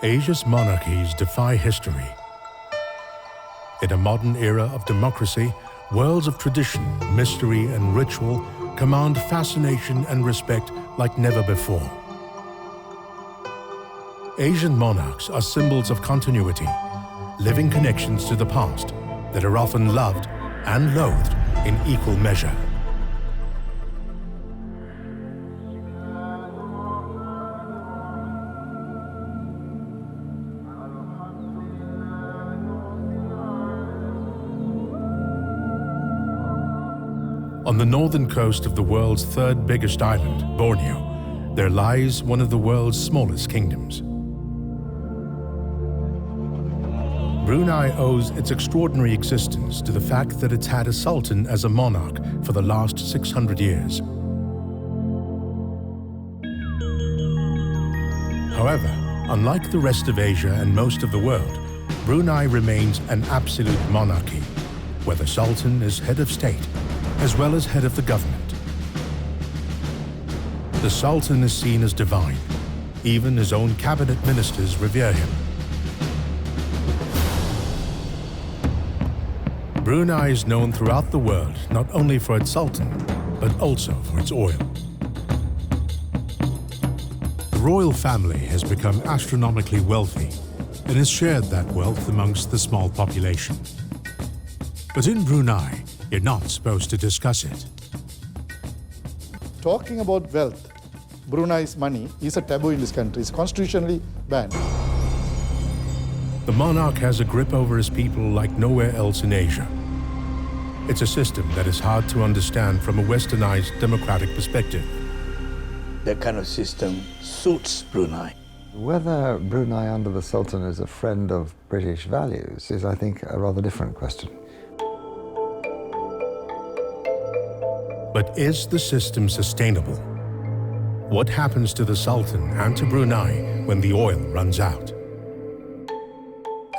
Asia's monarchies defy history. In a modern era of democracy, worlds of tradition, mystery, and ritual command fascination and respect like never before. Asian monarchs are symbols of continuity, living connections to the past that are often loved and loathed in equal measure. On the northern coast of the world's third biggest island, Borneo, there lies one of the world's smallest kingdoms. Brunei owes its extraordinary existence to the fact that it's had a sultan as a monarch for the last 600 years. However, unlike the rest of Asia and most of the world, Brunei remains an absolute monarchy, where the sultan is head of state, as well as head of the government. The sultan is seen as divine. Even his own cabinet ministers revere him. Brunei is known throughout the world not only for its sultan, but also for its oil. The royal family has become astronomically wealthy and has shared that wealth amongst the small population. But in Brunei, you're not supposed to discuss it. Talking about wealth, Brunei's money is a taboo in this country. It's constitutionally banned. The monarch has a grip over his people like nowhere else in Asia. It's a system that is hard to understand from a westernized democratic perspective. That kind of system suits Brunei. Whether Brunei under the Sultan is a friend of British values is, I think, a rather different question. But is the system sustainable? What happens to the Sultan and to Brunei when the oil runs out?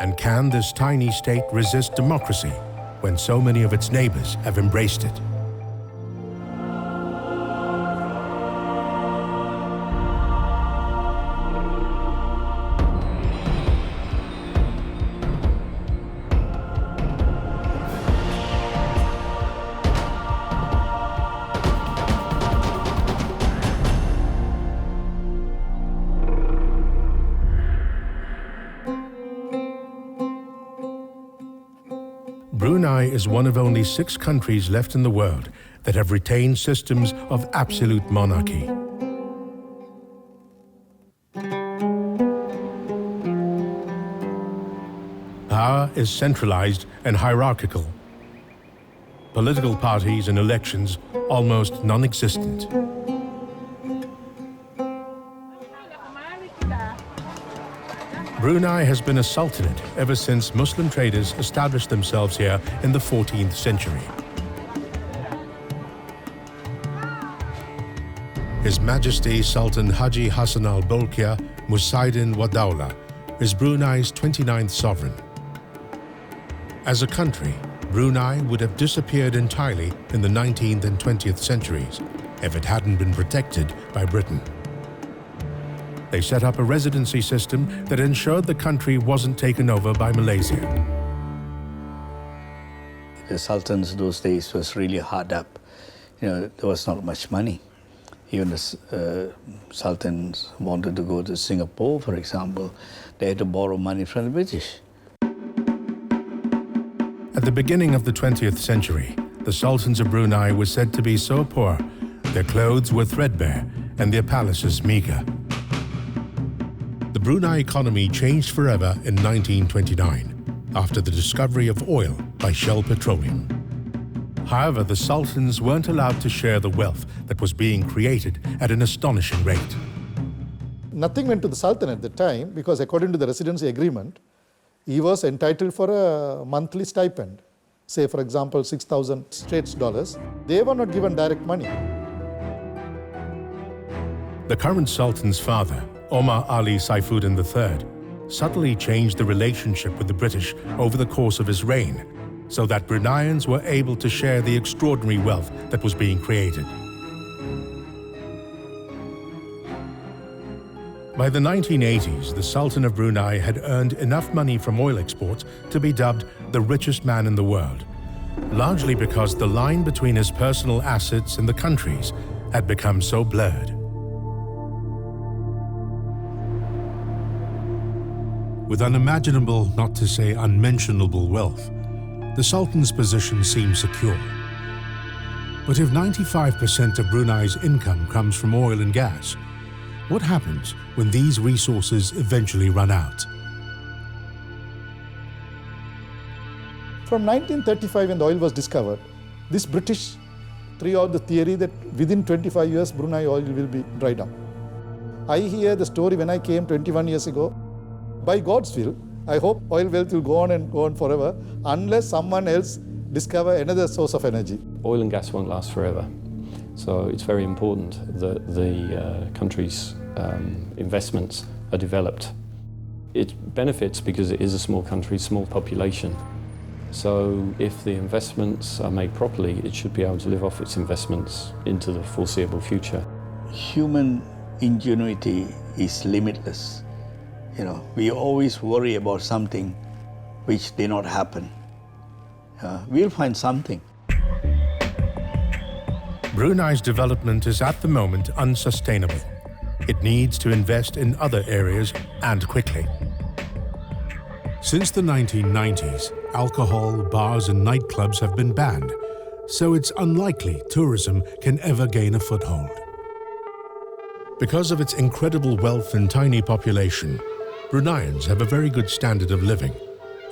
And can this tiny state resist democracy when so many of its neighbors have embraced it? Brunei is one of only 6 countries left in the world that have retained systems of absolute monarchy. Power is centralized and hierarchical. Political parties and elections almost non-existent. Brunei has been a sultanate ever since Muslim traders established themselves here in the 14th century. His Majesty Sultan Haji Hassan al-Bolkiah Musaidin wa Dawla is Brunei's 29th sovereign. As a country, Brunei would have disappeared entirely in the 19th and 20th centuries if it hadn't been protected by Britain. They set up a residency system that ensured the country wasn't taken over by Malaysia. The sultans those days was really hard up. There was not much money. Even the sultans wanted to go to Singapore, for example. They had to borrow money from the British. At the beginning of the 20th century, the sultans of Brunei were said to be so poor, their clothes were threadbare and their palaces meager. The Brunei economy changed forever in 1929, after the discovery of oil by Shell Petroleum. However, the sultans weren't allowed to share the wealth that was being created at an astonishing rate. Nothing went to the Sultan at the time because according to the residency agreement, he was entitled for a monthly stipend. Say, for example, 6,000 States dollars. They were not given direct money. The current sultan's father, Omar Ali Saifuddin III, subtly changed the relationship with the British over the course of his reign, so that Bruneians were able to share the extraordinary wealth that was being created. By the 1980s, the Sultan of Brunei had earned enough money from oil exports to be dubbed the richest man in the world, largely because the line between his personal assets and the country's had become so blurred. With unimaginable, not to say unmentionable wealth, the Sultan's position seemed secure. But if 95% of Brunei's income comes from oil and gas, what happens when these resources eventually run out? From 1935, when the oil was discovered, this British threw out the theory that within 25 years, Brunei oil will be dried up. I hear the story when I came 21 years ago. By God's will, I hope oil wealth will go on and go on forever unless someone else discover another source of energy. Oil and gas won't last forever. So it's very important that the country's investments are developed. It benefits because it is a small country, small population. So if the investments are made properly, it should be able to live off its investments into the foreseeable future. Human ingenuity is limitless. You know, we always worry about something which did not happen. We'll find something. Brunei's development is at the moment unsustainable. It needs to invest in other areas and quickly. Since the 1990s, alcohol, bars and nightclubs have been banned, so it's unlikely tourism can ever gain a foothold. Because of its incredible wealth and tiny population, Bruneians have a very good standard of living,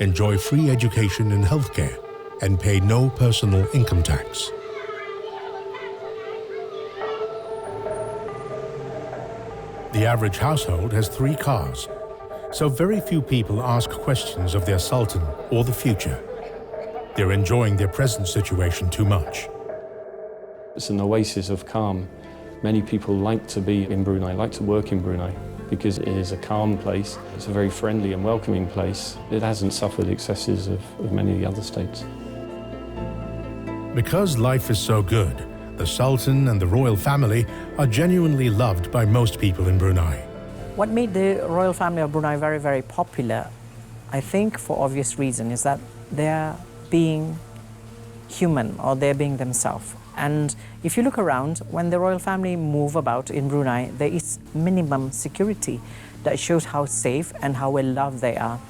enjoy free education and healthcare, and pay no personal income tax. The average household has 3 cars, so very few people ask questions of their sultan or the future. They're enjoying their present situation too much. It's an oasis of calm. Many people like to be in Brunei, like to work in Brunei, because it is a calm place. It's a very friendly and welcoming place. It hasn't suffered excesses of many of the other states. Because life is so good, the Sultan and the royal family are genuinely loved by most people in Brunei. What made the royal family of Brunei very, very popular, I think for obvious reason, is that they're being human, or they're being themselves. And if you look around, when the royal family move about in Brunei, there is minimum security that shows how safe and how well loved they are.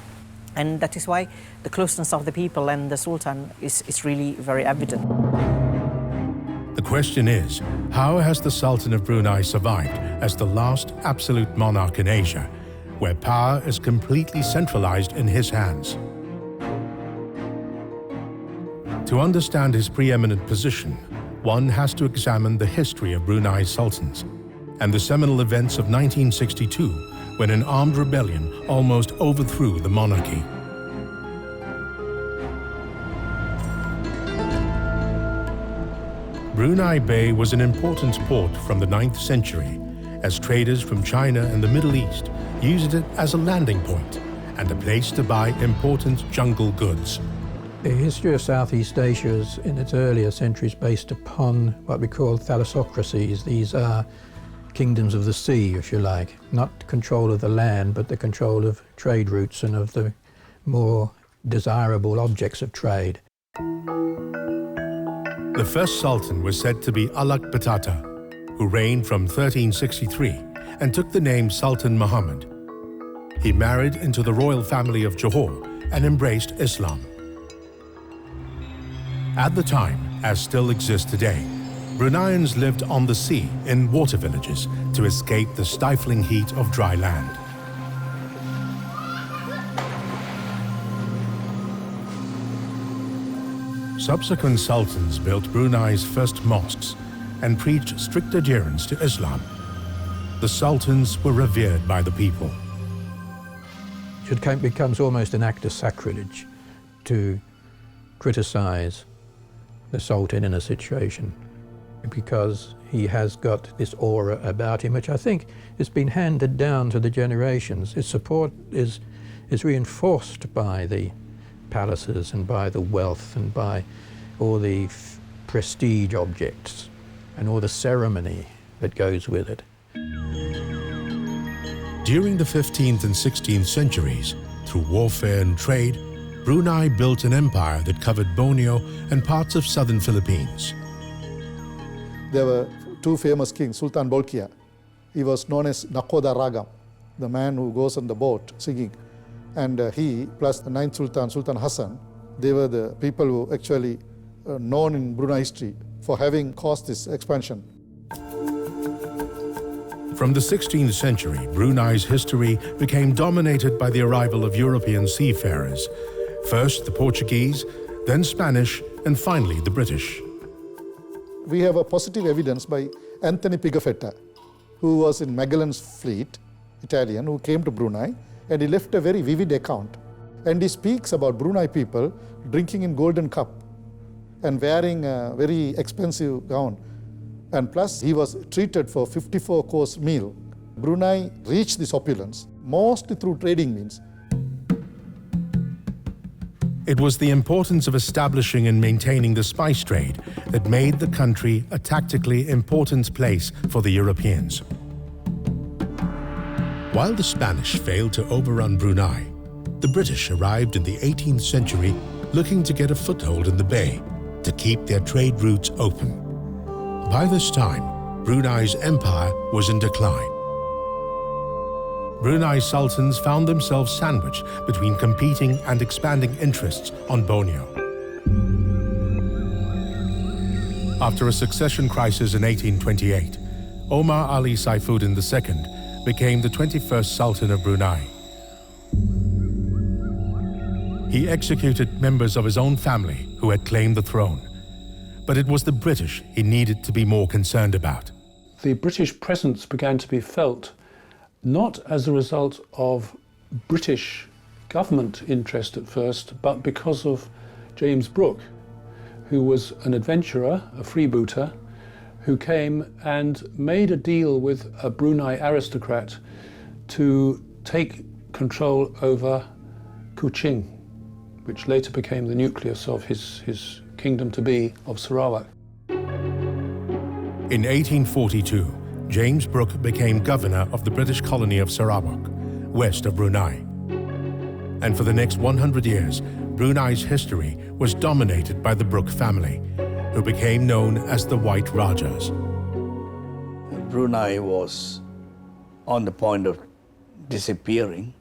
And that is why the closeness of the people and the Sultan is really very evident. The question is, how has the Sultan of Brunei survived as the last absolute monarch in Asia, where power is completely centralized in his hands? To understand his preeminent position, one has to examine the history of Brunei's sultans and the seminal events of 1962, when an armed rebellion almost overthrew the monarchy. Brunei Bay was an important port from the 9th century, as traders from China and the Middle East used it as a landing point and a place to buy important jungle goods. The history of Southeast Asia is, in its earlier centuries, based upon what we call thalassocracies. These are kingdoms of the sea, if you like, not control of the land, but the control of trade routes and of the more desirable objects of trade. The first sultan was said to be Alak Batata, who reigned from 1363 and took the name Sultan Muhammad. He married into the royal family of Johor and embraced Islam. At the time, as still exists today, Bruneians lived on the sea in water villages to escape the stifling heat of dry land. Subsequent sultans built Brunei's first mosques and preached strict adherence to Islam. The sultans were revered by the people. It becomes almost an act of sacrilege to criticize the Sultan in a situation, because he has got this aura about him, which I think has been handed down to the generations. His support is reinforced by the palaces and by the wealth and by all the prestige objects and all the ceremony that goes with it. During the 15th and 16th centuries, through warfare and trade, Brunei built an empire that covered Borneo and parts of southern Philippines. There were two famous kings, Sultan Bolkiah. He was known as Nakoda Ragam, the man who goes on the boat singing. And he, plus the ninth Sultan, Sultan Hassan, they were the people who actually known in Brunei history for having caused this expansion. From the 16th century, Brunei's history became dominated by the arrival of European seafarers. First the Portuguese, then Spanish, and finally the British. We have a positive evidence by Anthony Pigafetta, who was in Magellan's fleet, Italian, who came to Brunei, and he left a very vivid account. And he speaks about Brunei people drinking in golden cup and wearing a very expensive gown. And plus, he was treated for 54-course meal. Brunei reached this opulence mostly through trading means. It was the importance of establishing and maintaining the spice trade that made the country a tactically important place for the Europeans. While the Spanish failed to overrun Brunei, the British arrived in the 18th century looking to get a foothold in the bay to keep their trade routes open. By this time, Brunei's empire was in decline. Brunei sultans found themselves sandwiched between competing and expanding interests on Borneo. After a succession crisis in 1828, Omar Ali Saifuddin II became the 21st Sultan of Brunei. He executed members of his own family who had claimed the throne, but it was the British he needed to be more concerned about. The British presence began to be felt not as a result of British government interest at first, but because of James Brooke, who was an adventurer, a freebooter, who came and made a deal with a Brunei aristocrat to take control over Kuching, which later became the nucleus of his kingdom-to-be of Sarawak. In 1842, James Brooke became governor of the British colony of Sarawak, west of Brunei. And for the next 100 years, Brunei's history was dominated by the Brooke family, who became known as the White Rajas. Brunei was on the point of disappearing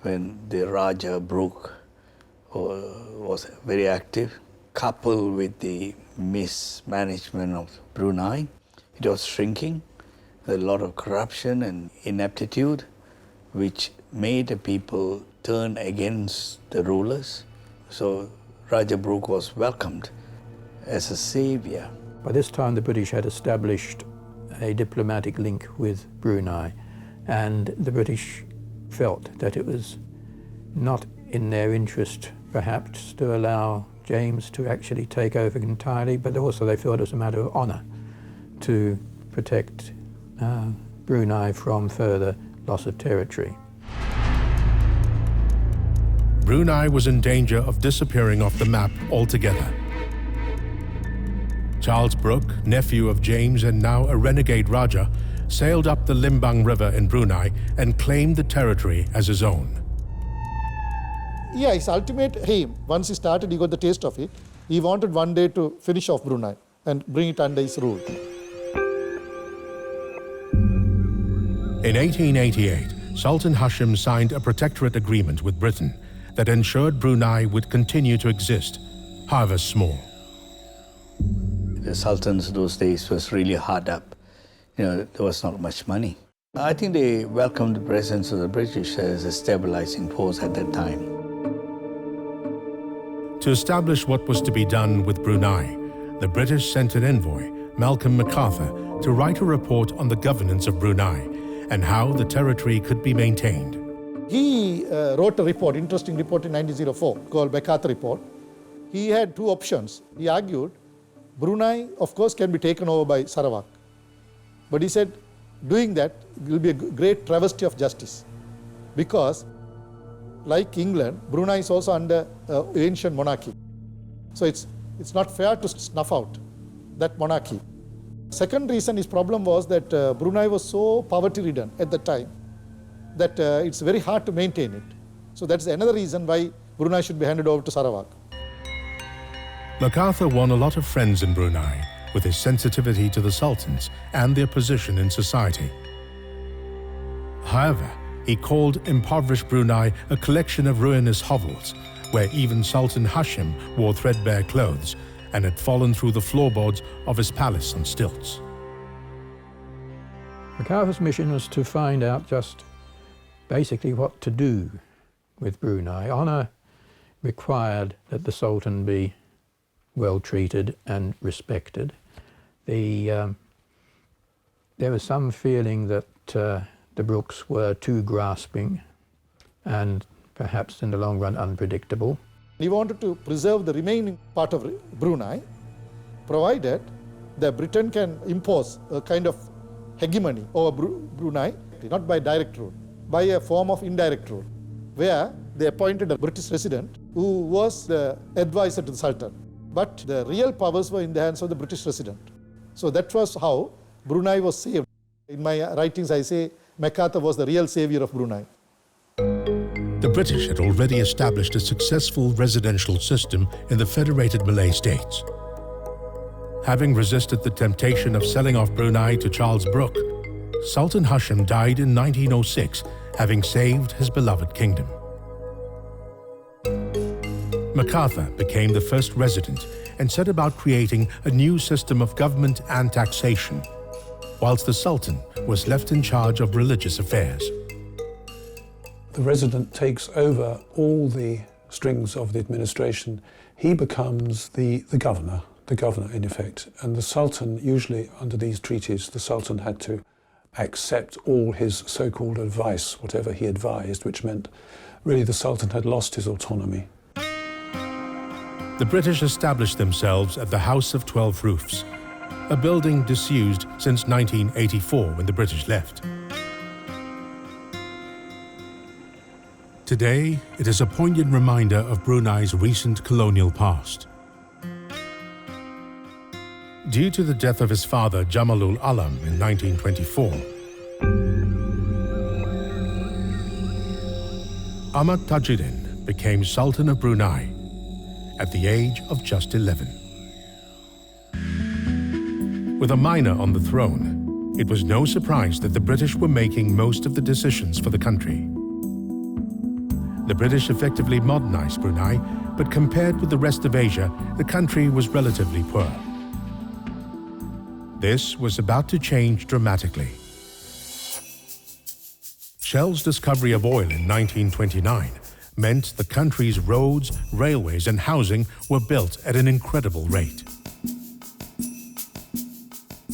when the Raja Brooke was very active, coupled with the mismanagement of Brunei. It was shrinking, a lot of corruption and ineptitude, which made the people turn against the rulers. So Raja Brooke was welcomed as a savior. By this time, the British had established a diplomatic link with Brunei, and the British felt that it was not in their interest, perhaps, to allow James to actually take over entirely, but also they felt it was a matter of honour to protect Brunei from further loss of territory. Brunei was in danger of disappearing off the map altogether. Charles Brooke, nephew of James and now a renegade Raja, sailed up the Limbang River in Brunei and claimed the territory as his own. Yeah, his ultimate aim, once he started, he got the taste of it. He wanted one day to finish off Brunei and bring it under his rule. In 1888, Sultan Hashim signed a protectorate agreement with Britain that ensured Brunei would continue to exist, however small. The sultans those days was really hard up. There was not much money. I think they welcomed the presence of the British as a stabilizing force at that time. To establish what was to be done with Brunei, the British sent an envoy, Malcolm MacArthur, to write a report on the governance of Brunei and how the territory could be maintained. He wrote a report, interesting report in 1904 called MacArthur Report. He had two options. He argued Brunei, of course, can be taken over by Sarawak. But he said doing that will be a great travesty of justice because, like England, Brunei is also under ancient monarchy. So it's not fair to snuff out that monarchy. Second reason, his problem was that Brunei was so poverty-ridden at the time that it's very hard to maintain it. So that's another reason why Brunei should be handed over to Sarawak. MacArthur won a lot of friends in Brunei with his sensitivity to the sultans and their position in society. However, he called impoverished Brunei a collection of ruinous hovels, where even Sultan Hashim wore threadbare clothes and had fallen through the floorboards of his palace on stilts. MacArthur's mission was to find out just basically what to do with Brunei. Honour required that the Sultan be well treated and respected. There was some feeling that the Brooks were too grasping and perhaps in the long run unpredictable. He wanted to preserve the remaining part of Brunei, provided that Britain can impose a kind of hegemony over Brunei, not by direct rule, by a form of indirect rule, where they appointed a British resident who was the advisor to the Sultan. But the real powers were in the hands of the British resident. So that was how Brunei was saved. In my writings, I say MacArthur was the real savior of Brunei. The British had already established a successful residential system in the Federated Malay States. Having resisted the temptation of selling off Brunei to Charles Brooke, Sultan Hashim died in 1906, having saved his beloved kingdom. MacArthur became the first resident and set about creating a new system of government and taxation, whilst the Sultan was left in charge of religious affairs. The resident takes over all the strings of the administration. He becomes the governor in effect. And the Sultan, usually under these treaties, the Sultan had to accept all his so-called advice, whatever he advised, which meant really the Sultan had lost his autonomy. The British established themselves at the House of 12 Roofs, a building disused since 1984 when the British left. Today, it is a poignant reminder of Brunei's recent colonial past. Due to the death of his father, Jamalul Alam, in 1924, Ahmad Tajuddin became Sultan of Brunei at the age of just 11. With a minor on the throne, it was no surprise that the British were making most of the decisions for the country. The British effectively modernized Brunei, but compared with the rest of Asia, the country was relatively poor. This was about to change dramatically. Shell's discovery of oil in 1929 meant the country's roads, railways, and housing were built at an incredible rate.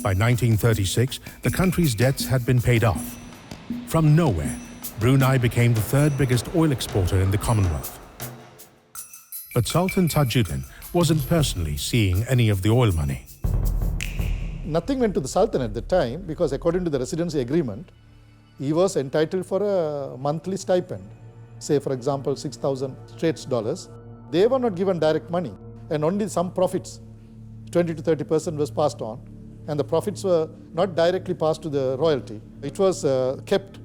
By 1936, the country's debts had been paid off. From nowhere, Brunei became the third biggest oil exporter in the Commonwealth. But Sultan Tajuddin wasn't personally seeing any of the oil money. Nothing went to the Sultan at the time because according to the residency agreement, he was entitled for a monthly stipend. Say, for example, 6,000 Straits dollars. They were not given direct money, and only some profits, 20 to 30% was passed on, and the profits were not directly passed to the royalty. It was kept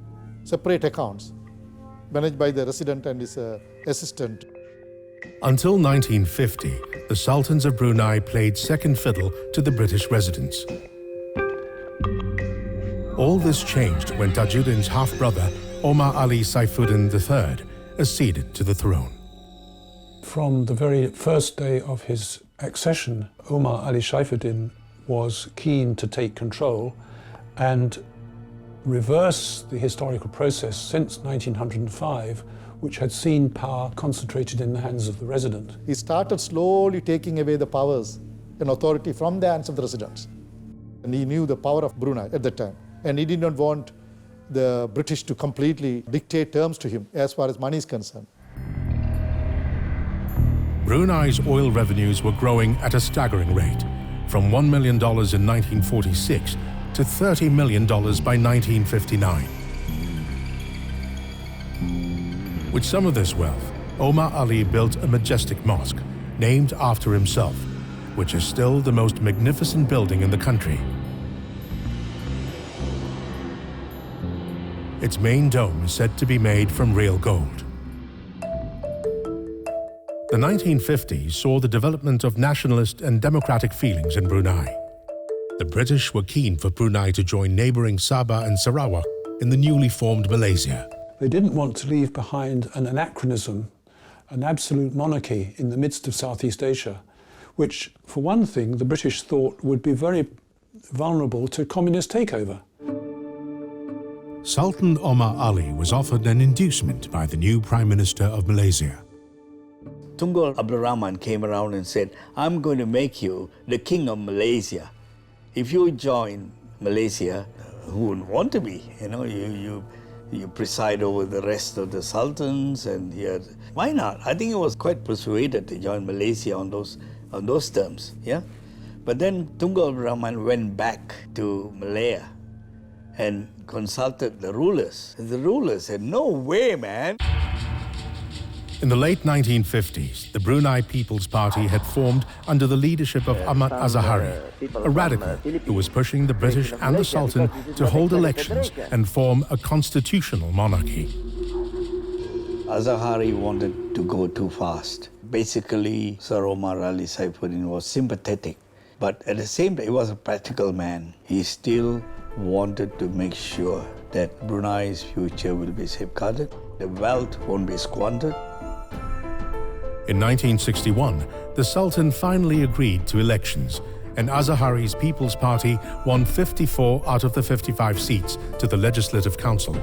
separate accounts, managed by the resident and his assistant. Until 1950, the Sultans of Brunei played second fiddle to the British residents. All this changed when Tajuddin's half-brother, Omar Ali Saifuddin III, acceded to the throne. From the very first day of his accession, Omar Ali Saifuddin was keen to take control and reverse the historical process since 1905, which had seen power concentrated in the hands of the resident. He started slowly taking away the powers and authority from the hands of the residents. And he knew the power of Brunei at that time. And he did not want the British to completely dictate terms to him as far as money is concerned. Brunei's oil revenues were growing at a staggering rate, from $1 million in 1946 to $30 million by 1959. With some of this wealth, Omar Ali built a majestic mosque named after himself, which is still the most magnificent building in the country. Its main dome is said to be made from real gold. The 1950s saw the development of nationalist and democratic feelings in Brunei. The British were keen for Brunei to join neighbouring Sabah and Sarawak in the newly formed Malaysia. They didn't want to leave behind an anachronism, an absolute monarchy in the midst of Southeast Asia, which, for one thing, the British thought would be very vulnerable to communist takeover. Sultan Omar Ali was offered an inducement by the new Prime Minister of Malaysia. Tunku Abdul Rahman came around and said, I'm going to make you the king of Malaysia. If you join Malaysia, who wouldn't want to be? You know, you preside over the rest of the sultans, and why not? I think he was quite persuaded to join Malaysia on those terms, yeah? But then Tunku Abdul Rahman went back to Malaya and consulted the rulers. And the rulers said, no way, man. In the late 1950s, the Brunei People's Party had formed under the leadership of Ahmad Azahari, a radical who was pushing the British and the Sultan to hold elections and form a constitutional monarchy. Azahari wanted to go too fast. Basically, Sir Omar Ali Saifuddin was sympathetic, but at the same time, he was a practical man. He still wanted to make sure that Brunei's future will be safeguarded, the wealth won't be squandered. In 1961, the Sultan finally agreed to elections, and Azahari's People's Party won 54 out of the 55 seats to the Legislative Council.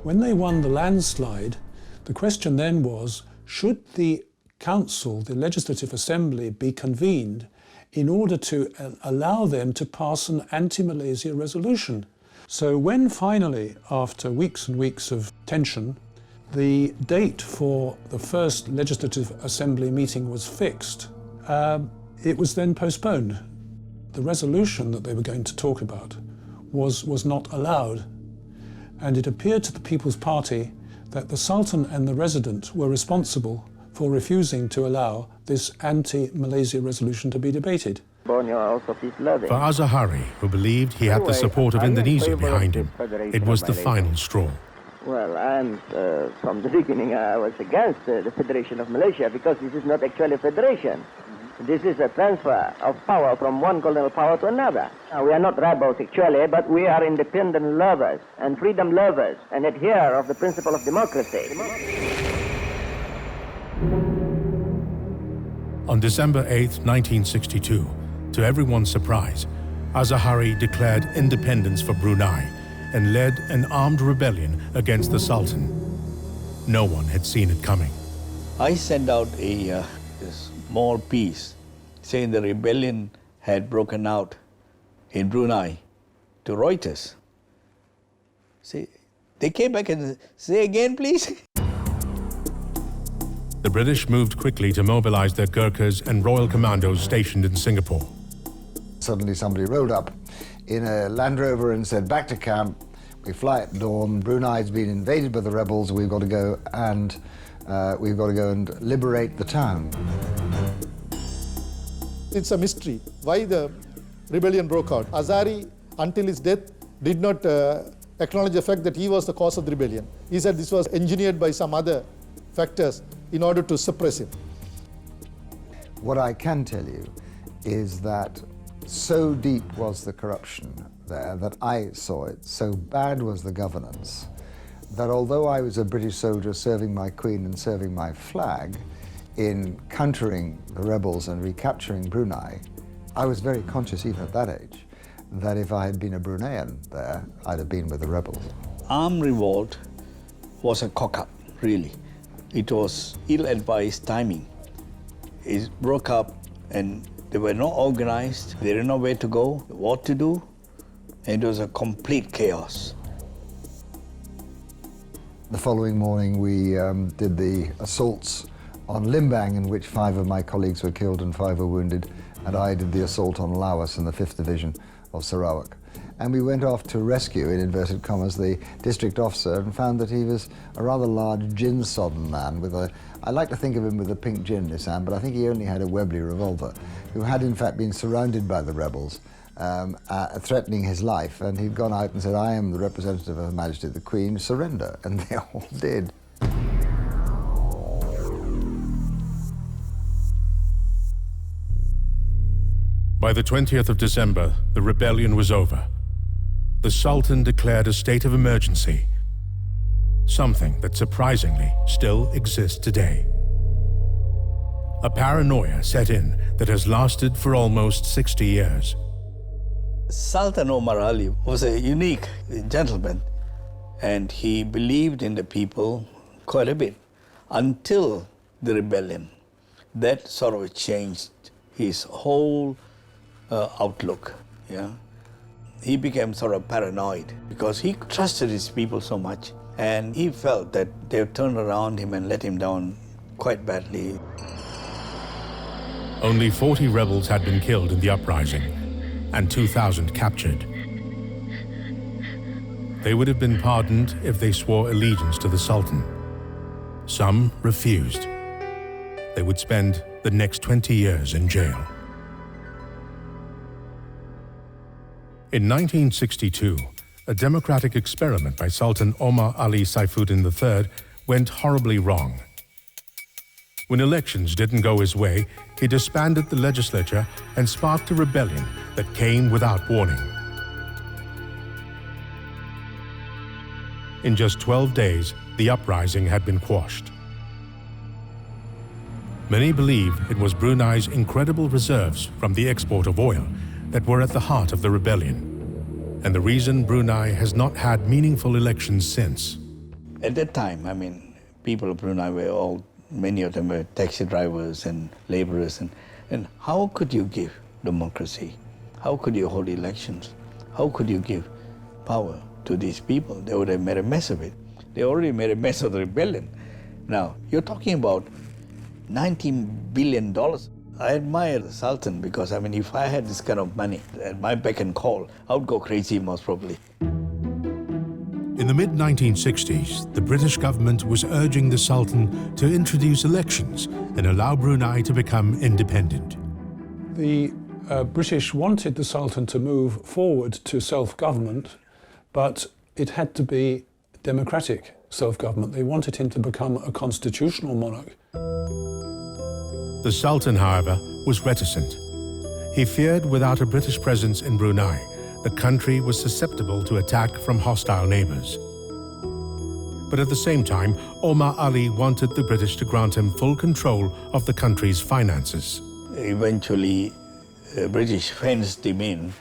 When they won the landslide, the question then was, should the council, the Legislative Assembly, be convened in order to allow them to pass an anti-Malaysia resolution? So when finally, after weeks and weeks of tension, the date for the first Legislative Assembly meeting was fixed, it was then postponed. The resolution that they were going to talk about was not allowed, and it appeared to the People's Party that the Sultan and the Resident were responsible for refusing to allow this anti-Malaysia resolution to be debated. For Azahari, who believed he had the support of Indonesia behind him, it was the final straw. Well, from the beginning I was against the Federation of Malaysia, because this is not actually a federation. This is a transfer of power from one colonial power to another. We are not rebels actually, but we are independent lovers and freedom lovers and adhere of the principle of democracy. On December 8, 1962, to everyone's surprise, Azahari declared independence for Brunei and led an armed rebellion against the Sultan. No one had seen it coming. I sent out a small piece saying the rebellion had broken out in Brunei to Reuters. See, they came back and say again, please. The British moved quickly to mobilize their Gurkhas and Royal Commandos stationed in Singapore. Suddenly somebody rolled up in a Land Rover and said, back to camp, we fly at dawn, Brunei's been invaded by the rebels, we've got to go and liberate the town. It's a mystery why the rebellion broke out. Azahari, until his death, did not acknowledge the fact that he was the cause of the rebellion. He said this was engineered by some other factors in order to suppress him. What I can tell you is that so deep was the corruption there that I saw it, so bad was the governance, that although I was a British soldier serving my Queen and serving my flag in countering the rebels and recapturing Brunei, I was very conscious even at that age that if I had been a Bruneian there, I'd have been with the rebels. Armed revolt was a cock-up, really. It was ill-advised timing. It broke up and they were not organized, they didn't know where to go, what to do, and it was a complete chaos. The following morning we did the assaults on Limbang, in which 5 of my colleagues were killed and 5 were wounded, and I did the assault on Laos in the 5th Division of Sarawak. And we went off to rescue, in inverted commas, the district officer and found that he was a rather large gin-sodden man with I like to think of him with a pink gin in his hand, but I think he only had a Webley revolver, who had in fact been surrounded by the rebels threatening his life, and he'd gone out and said, "I am the representative of Her Majesty the Queen, surrender," and they all did. By the 20th of December, the rebellion was over. The Sultan declared a state of emergency, something that surprisingly still exists today. A paranoia set in that has lasted for almost 60 years. Sultan Omar Ali was a unique gentleman, and he believed in the people quite a bit until the rebellion. That sort of changed his whole outlook. Yeah, he became sort of paranoid because he trusted his people so much, and he felt that they turned around him and let him down quite badly. Only 40 rebels had been killed in the uprising and 2,000 captured. They would have been pardoned if they swore allegiance to the Sultan. Some refused. They would spend the next 20 years in jail. In 1962, a democratic experiment by Sultan Omar Ali Saifuddin III went horribly wrong. When elections didn't go his way, he disbanded the legislature and sparked a rebellion that came without warning. In just 12 days, the uprising had been quashed. Many believe it was Brunei's incredible reserves from the export of oil that were at the heart of the rebellion, and the reason Brunei has not had meaningful elections since. At that time, I mean, people of Brunei were many of them were taxi drivers and laborers, and how could you give democracy? How could you hold elections? How could you give power to these people? They would have made a mess of it. They already made a mess of the rebellion. Now, you're talking about $19 billion. I admire the Sultan because, I mean, if I had this kind of money at my beck and call, I would go crazy most probably. In the mid-1960s, the British government was urging the Sultan to introduce elections and allow Brunei to become independent. The British wanted the Sultan to move forward to self-government, but it had to be democratic self-government. They wanted him to become a constitutional monarch. The Sultan, however, was reticent. He feared without a British presence in Brunei, the country was susceptible to attack from hostile neighbors. But at the same time, Omar Ali wanted the British to grant him full control of the country's finances. Eventually, the British fenced him in,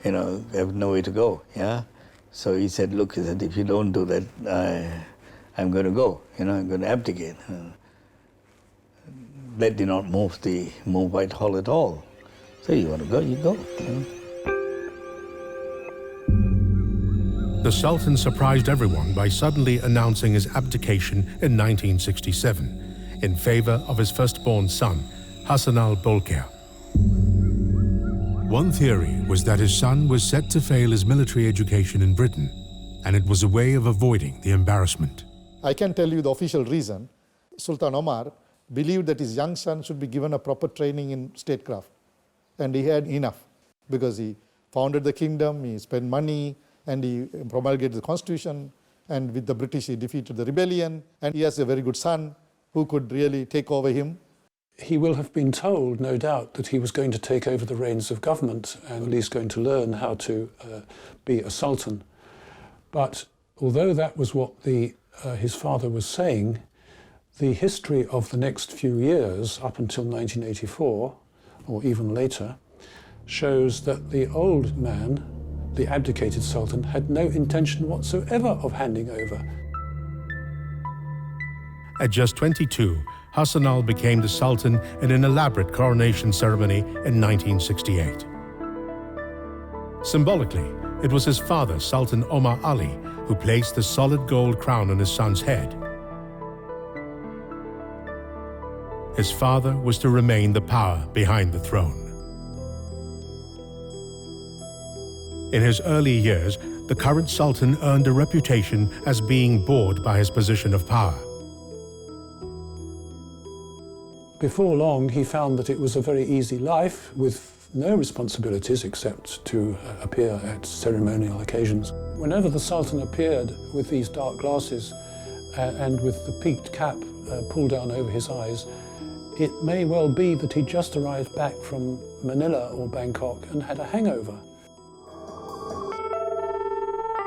you know, have no way to go, yeah? So he said, look, he said, if you don't do that, I'm going to go, you know, I'm going to abdicate. That did not move Whitehall at all. So you want to go, you go. You know? The Sultan surprised everyone by suddenly announcing his abdication in 1967 in favor of his firstborn son, Hassan al-Bolkiah. One theory was that his son was set to fail his military education in Britain, and it was a way of avoiding the embarrassment. I can tell you the official reason. Sultan Omar believed that his young son should be given a proper training in statecraft. And he had enough because he founded the kingdom, he spent money, and he promulgated the constitution. And with the British, he defeated the rebellion. And he has a very good son who could really take over him. He will have been told, no doubt, that he was going to take over the reins of government and at least going to learn how to be a sultan. But although that was what his father was saying, the history of the next few years, up until 1984, or even later, shows that the old man, the abdicated sultan, had no intention whatsoever of handing over. At just 22, Hassan al became the Sultan in an elaborate coronation ceremony in 1968. Symbolically, it was his father, Sultan Omar Ali, who placed the solid gold crown on his son's head. His father was to remain the power behind the throne. In his early years, the current Sultan earned a reputation as being bored by his position of power. Before long, he found that it was a very easy life with no responsibilities except to appear at ceremonial occasions. Whenever the Sultan appeared with these dark glasses and with the peaked cap pulled down over his eyes, it may well be that he just arrived back from Manila or Bangkok and had a hangover.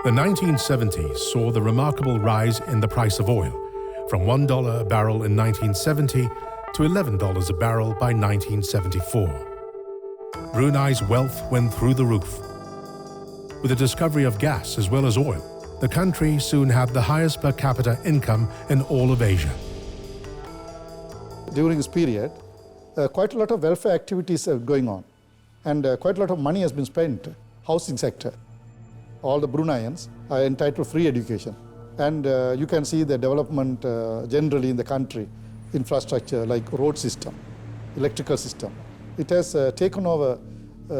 The 1970s saw the remarkable rise in the price of oil, from $1 a barrel in 1970 to $11 a barrel by 1974. Brunei's wealth went through the roof. With the discovery of gas as well as oil, the country soon had the highest per capita income in all of Asia. During this period, quite a lot of welfare activities are going on, and quite a lot of money has been spent. Housing sector. All the Bruneians are entitled to free education. And you can see the development generally in the country, infrastructure like road system, electrical system. It has taken over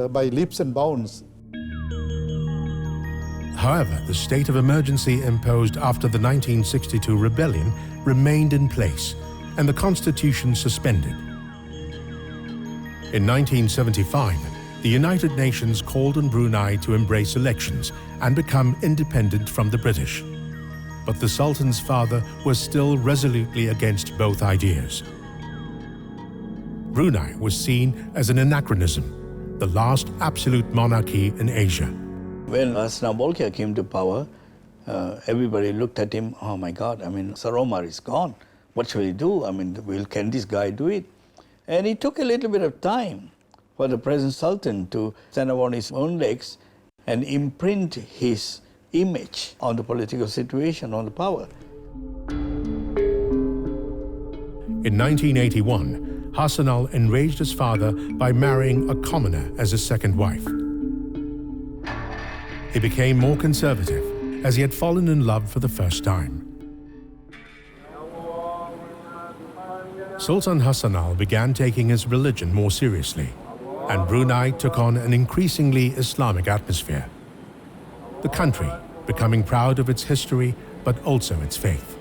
by leaps and bounds. However, the state of emergency imposed after the 1962 rebellion remained in place, and the constitution suspended. In 1975, the United Nations called on Brunei to embrace elections and become independent from the British. But the Sultan's father was still resolutely against both ideas. Brunei was seen as an anachronism, the last absolute monarchy in Asia. When Hassan Bolkiah came to power, everybody looked at him, oh my God, I mean, Sir Omar is gone. What shall we do? I mean, can this guy do it? And it took a little bit of time for the present Sultan to stand up on his own legs and imprint his image on the political situation, on the power. In 1981, Hassanal enraged his father by marrying a commoner as his second wife. He became more conservative, as he had fallen in love for the first time. Sultan Hassanal began taking his religion more seriously, and Brunei took on an increasingly Islamic atmosphere. The country becoming proud of its history, but also its faith.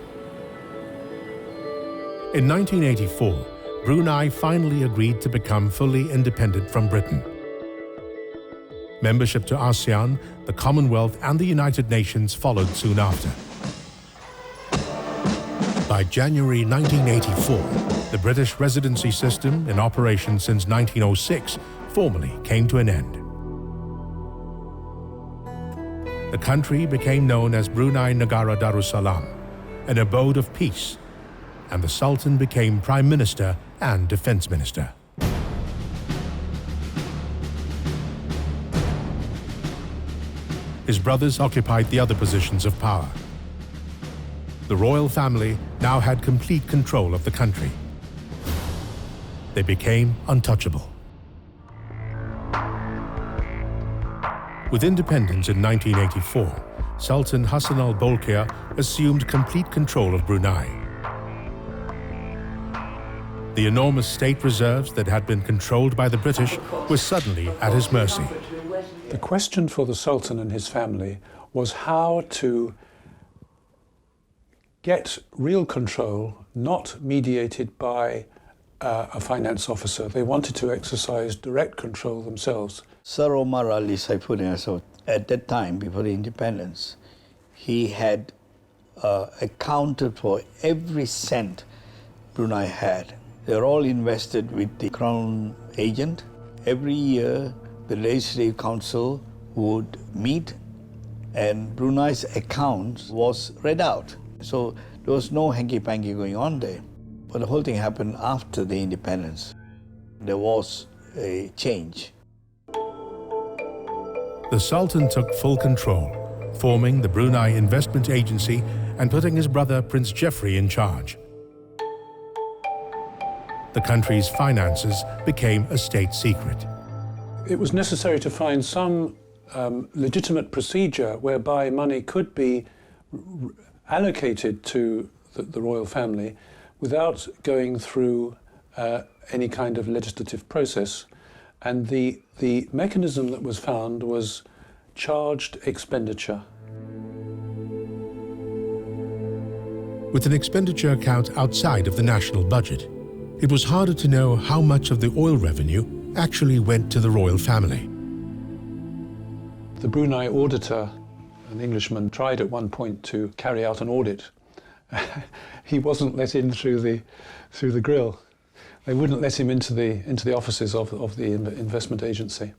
In 1984, Brunei finally agreed to become fully independent from Britain. Membership to ASEAN, the Commonwealth, and the United Nations followed soon after. By January 1984, the British residency system, in operation since 1906, formally came to an end. The country became known as Brunei Negara Darussalam, an abode of peace, and the Sultan became Prime Minister and Defense Minister. His brothers occupied the other positions of power. The royal family now had complete control of the country. They became untouchable. With independence in 1984, Sultan Hassanal Bolkiah assumed complete control of Brunei. The enormous state reserves that had been controlled by the British were suddenly at his mercy. The question for the Sultan and his family was how to get real control, not mediated by a finance officer. They wanted to exercise direct control themselves. Sir Omar Ali Saifuddin, at that time, before the independence, he had accounted for every cent Brunei had. They were all invested with the Crown agent. Every year, the Legislative Council would meet and Brunei's accounts was read out. So there was no hanky-panky going on there. But the whole thing happened after the independence. There was a change. The Sultan took full control, forming the Brunei Investment Agency and putting his brother Prince Jeffrey in charge. The country's finances became a state secret. It was necessary to find some legitimate procedure whereby money could be allocated to the royal family without going through any kind of legislative process. And the mechanism that was found was charged expenditure. With an expenditure account outside of the national budget, it was harder to know how much of the oil revenue actually went to the royal family. The Brunei auditor, an Englishman, tried at one point to carry out an audit. He wasn't let in through the grill. They wouldn't let him into the offices of the investment agency.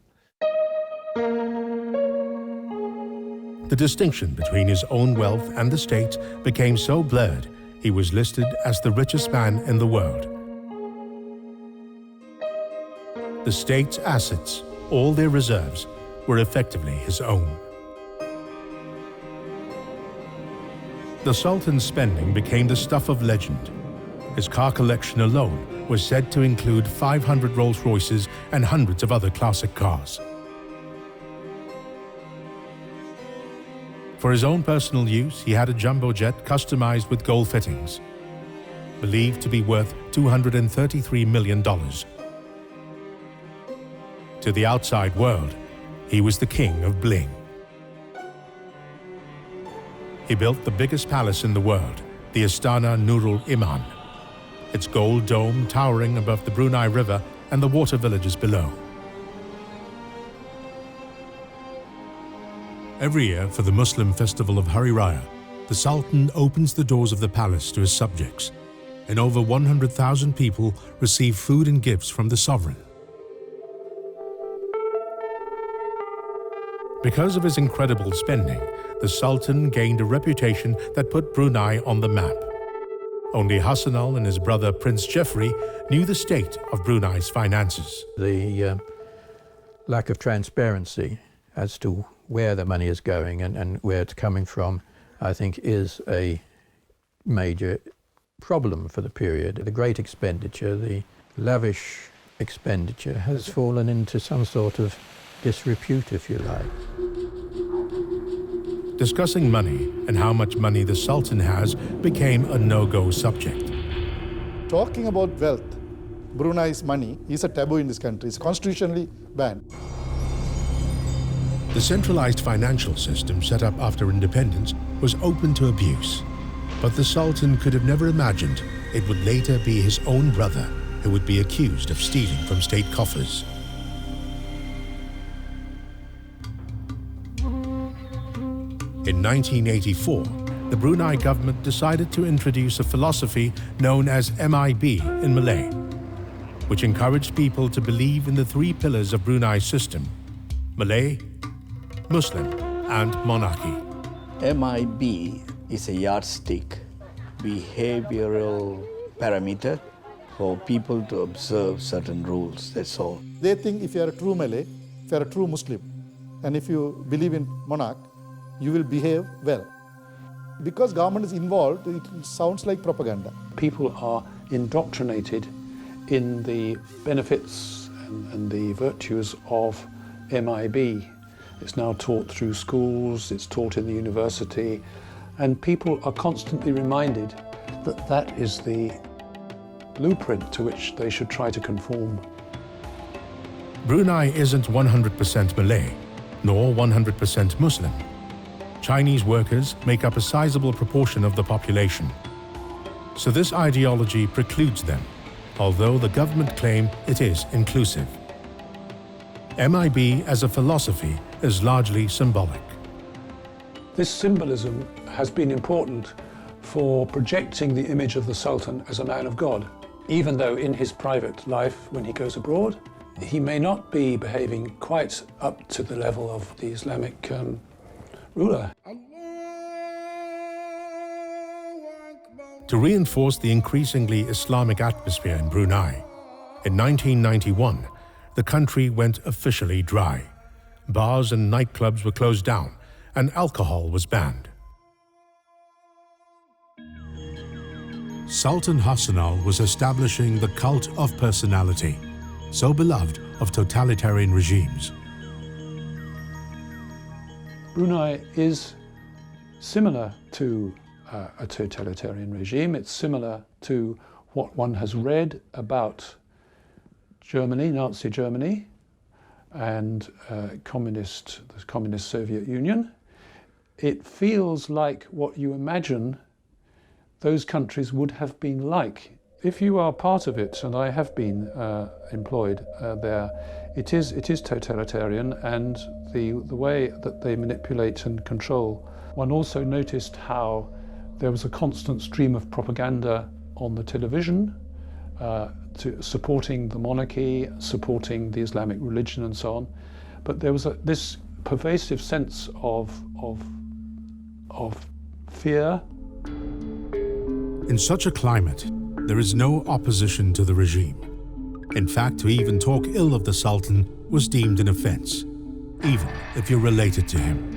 The distinction between his own wealth and the state became so blurred, he was listed as the richest man in the world. The state's assets, all their reserves, were effectively his own. The Sultan's spending became the stuff of legend. His car collection alone was said to include 500 Rolls-Royces and hundreds of other classic cars. For his own personal use, he had a jumbo jet customized with gold fittings, believed to be worth $233 million. To the outside world, he was the king of bling. He built the biggest palace in the world, the Istana Nurul Iman, its gold dome towering above the Brunei River and the water villages below. Every year for the Muslim festival of Hari Raya, the Sultan opens the doors of the palace to his subjects, and over 100,000 people receive food and gifts from the sovereign. Because of his incredible spending, the Sultan gained a reputation that put Brunei on the map. Only Hassanal and his brother Prince Geoffrey knew the state of Brunei's finances. The lack of transparency as to where the money is going and where it's coming from, I think, is a major problem for the period. The great expenditure, the lavish expenditure, has fallen into some sort of disrepute, if you like. Discussing money and how much money the Sultan has became a no-go subject. Talking about wealth, Brunei's money is a taboo in this country. It's constitutionally banned. The centralized financial system set up after independence was open to abuse, but the Sultan could have never imagined it would later be his own brother who would be accused of stealing from state coffers. In 1984, the Brunei government decided to introduce a philosophy known as MIB in Malay, which encouraged people to believe in the three pillars of Brunei's system: Malay, Muslim, and monarchy. MIB is a yardstick, behavioral parameter for people to observe certain rules, that's all. They think if you are a true Malay, if you are a true Muslim, and if you believe in monarch, you will behave well. Because government is involved, it sounds like propaganda. People are indoctrinated in the benefits and the virtues of MIB. It's now taught through schools, it's taught in the university, and people are constantly reminded that that is the blueprint to which they should try to conform. Brunei isn't 100% Malay, nor 100% Muslim. Chinese workers make up a sizable proportion of the population. So this ideology precludes them, although the government claim it is inclusive. MIB as a philosophy is largely symbolic. This symbolism has been important for projecting the image of the Sultan as a man of God, even though in his private life, when he goes abroad, he may not be behaving quite up to the level of the Islamic ruler. To reinforce the increasingly Islamic atmosphere in Brunei, in 1991, the country went officially dry. Bars and nightclubs were closed down, and alcohol was banned. Sultan Hassanal was establishing the cult of personality, so beloved of totalitarian regimes. Brunei is similar to a totalitarian regime. It's similar to what one has read about Germany, Nazi Germany, and the communist Soviet Union. It feels like what you imagine those countries would have been like If you are part of it, and I have been employed there, it is totalitarian, and the way that they manipulate and control. One also noticed how there was a constant stream of propaganda on the television, supporting the monarchy, supporting the Islamic religion and so on. But there was this pervasive sense of fear. In such a climate, there is no opposition to the regime. In fact, to even talk ill of the Sultan was deemed an offense, even if you're related to him.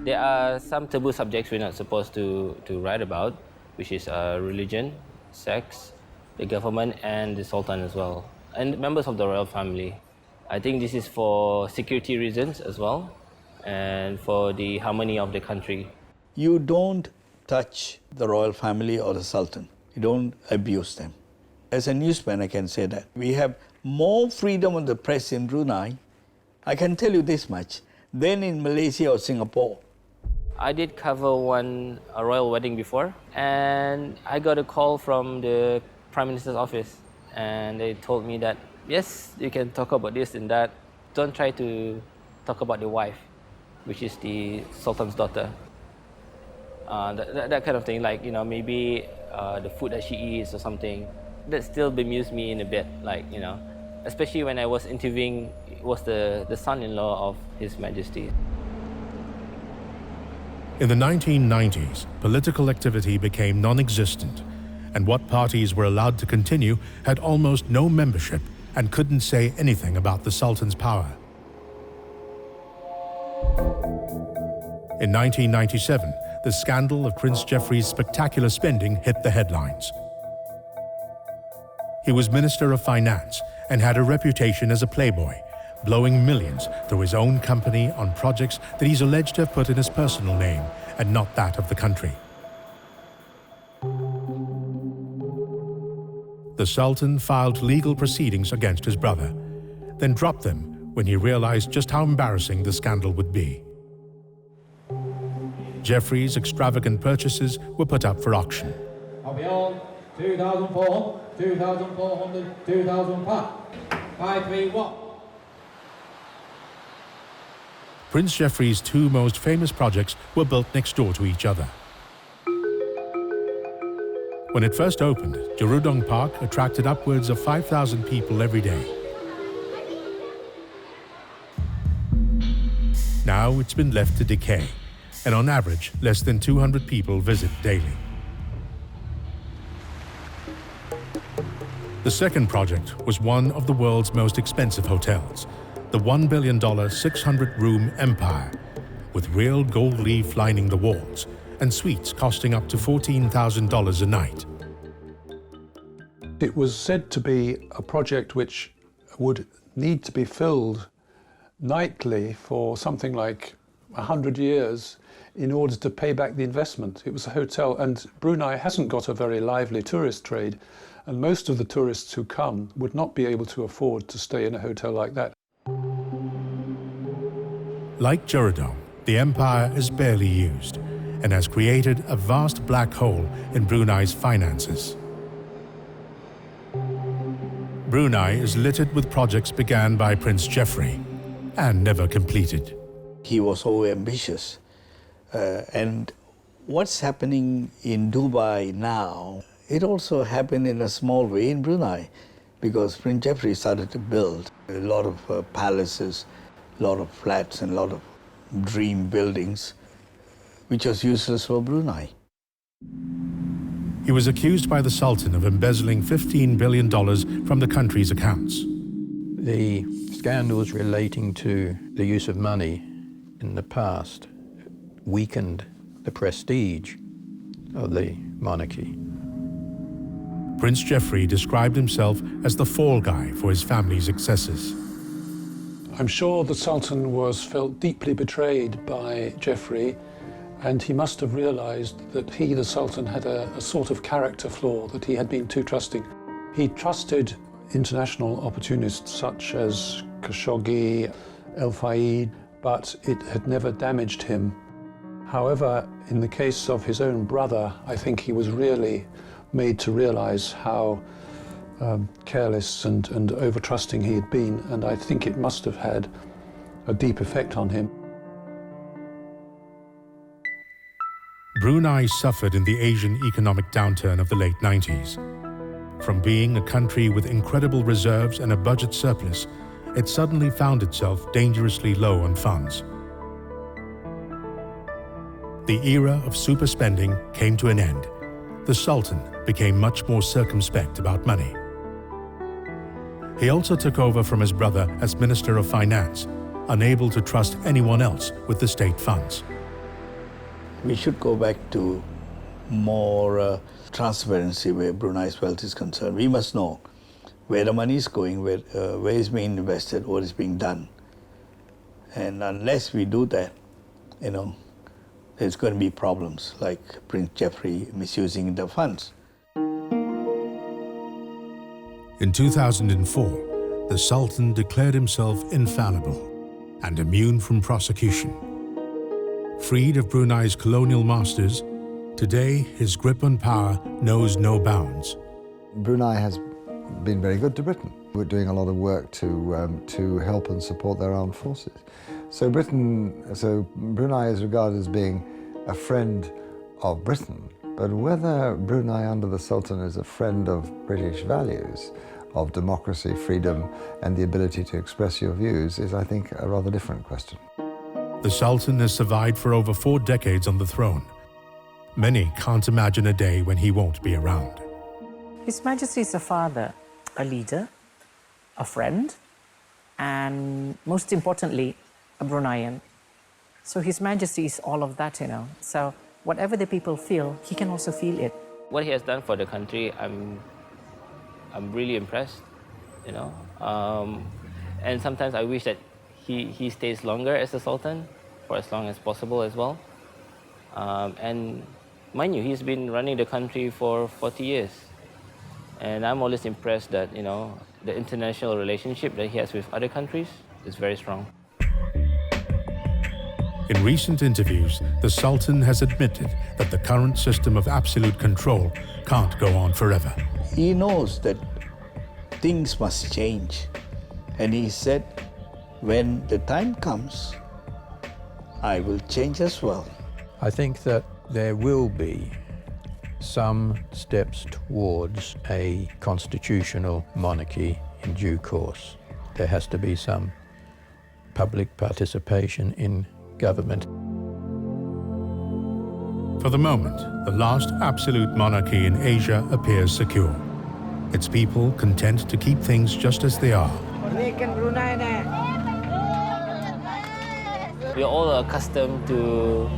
There are some taboo subjects we're not supposed to write about, which is religion, sex, the government, and the Sultan as well, and members of the royal family. I think this is for security reasons as well, and for the harmony of the country. You don't touch the royal family or the Sultan. You don't abuse them. As a newsman, I can say that. We have more freedom of the press in Brunei, I can tell you this much, than in Malaysia or Singapore. I did cover a royal wedding before, and I got a call from the Prime Minister's office, and they told me that, yes, you can talk about this and that. Don't try to talk about the wife, which is the Sultan's daughter. That kind of thing, like, maybe the food that she eats or something. That still bemused me in a bit, especially when I was interviewing, it was the son-in-law of His Majesty. In the 1990s, political activity became non-existent, and what parties were allowed to continue had almost no membership and couldn't say anything about the Sultan's power. In 1997, the scandal of Prince Geoffrey's spectacular spending hit the headlines. He was Minister of Finance and had a reputation as a playboy, blowing millions through his own company on projects that he's alleged to have put in his personal name and not that of the country. The Sultan filed legal proceedings against his brother, then dropped them when he realized just how embarrassing the scandal would be. Geoffrey's extravagant purchases were put up for auction. 2,400, 2,400, 2,000 531. Prince Geoffrey's two most famous projects were built next door to each other. When it first opened, Jerudong Park attracted upwards of 5,000 people every day. Now it's been left to decay, and on average, less than 200 people visit daily. The second project was one of the world's most expensive hotels, the $1 billion 600-room Empire, with real gold leaf lining the walls and suites costing up to $14,000 a night. It was said to be a project which would need to be filled nightly for something like 100 years in order to pay back the investment. It was a hotel, and Brunei hasn't got a very lively tourist trade, and most of the tourists who come would not be able to afford to stay in a hotel like that. Like Jerudong, the Empire is barely used and has created a vast black hole in Brunei's finances. Brunei is littered with projects began by Prince Geoffrey and never completed. He was so ambitious. And what's happening in Dubai now, it also happened in a small way in Brunei, because Prince Geoffrey started to build a lot of palaces, a lot of flats and a lot of dream buildings, which was useless for Brunei. He was accused by the Sultan of embezzling $15 billion from the country's accounts. The scandals relating to the use of money in the past weakened the prestige of the monarchy. Prince Geoffrey described himself as the fall guy for his family's excesses. I'm sure the Sultan felt deeply betrayed by Geoffrey, and he must have realized that he, the Sultan, had a sort of character flaw, that he had been too trusting. He trusted international opportunists such as Khashoggi, El Fayed, but it had never damaged him. However, in the case of his own brother, I think he was really made to realise how careless and over-trusting he had been, and I think it must have had a deep effect on him. Brunei suffered in the Asian economic downturn of the late 90s. From being a country with incredible reserves and a budget surplus, it suddenly found itself dangerously low on funds. The era of super spending came to an end. The Sultan became much more circumspect about money. He also took over from his brother as Minister of Finance, unable to trust anyone else with the state funds. We should go back to more transparency where Brunei's wealth is concerned. We must know where the money is going, where it's being invested, what is being done. And unless we do that, there's going to be problems like Prince Jeffrey misusing the funds. In 2004, the Sultan declared himself infallible and immune from prosecution. Freed of Brunei's colonial masters, today his grip on power knows no bounds. Brunei has been very good to Britain. We're doing a lot of work to help and support their armed forces. So Brunei is regarded as being a friend of Britain, but whether Brunei under the Sultan is a friend of British values, of democracy, freedom, and the ability to express your views is, I think, a rather different question. The Sultan has survived for over 4 decades on the throne. Many can't imagine a day when he won't be around. His Majesty is a father, a leader, a friend, and most importantly, a Bruneian. So His Majesty is all of that, So whatever the people feel, he can also feel it. What he has done for the country, I'm really impressed, And sometimes I wish that he stays longer as the Sultan, for as long as possible as well. And mind you, he's been running the country for 40 years. And I'm always impressed that, the international relationship that he has with other countries is very strong. In recent interviews, the Sultan has admitted that the current system of absolute control can't go on forever. He knows that things must change. And he said, when the time comes, I will change as well. I think that there will be some steps towards a constitutional monarchy in due course. There has to be some public participation in government. For the moment, the last absolute monarchy in Asia appears secure. Its people content to keep things just as they are. We are all accustomed to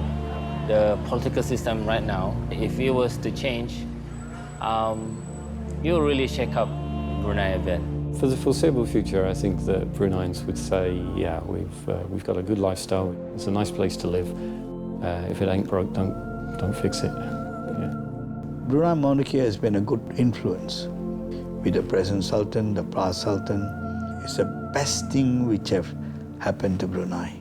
the political system right now. If it was to change, it will really shake up Brunei a bit. For the foreseeable future, I think that Bruneians would say, yeah, we've got a good lifestyle. It's a nice place to live. If it ain't broke, don't fix it. Yeah. Brunei monarchy has been a good influence. With the present Sultan, the past Sultan, it's the best thing which have happened to Brunei.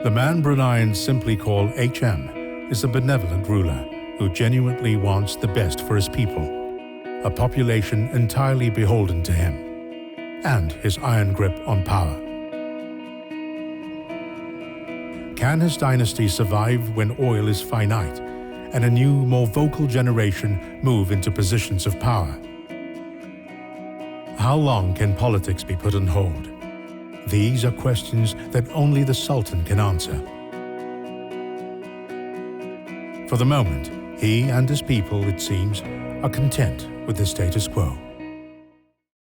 The man Bruneians simply call HM is a benevolent ruler who genuinely wants the best for his people, a population entirely beholden to him, and his iron grip on power. Can his dynasty survive when oil is finite and a new, more vocal generation move into positions of power? How long can politics be put on hold? These are questions that only the Sultan can answer. For the moment, he and his people, it seems, are content with the status quo.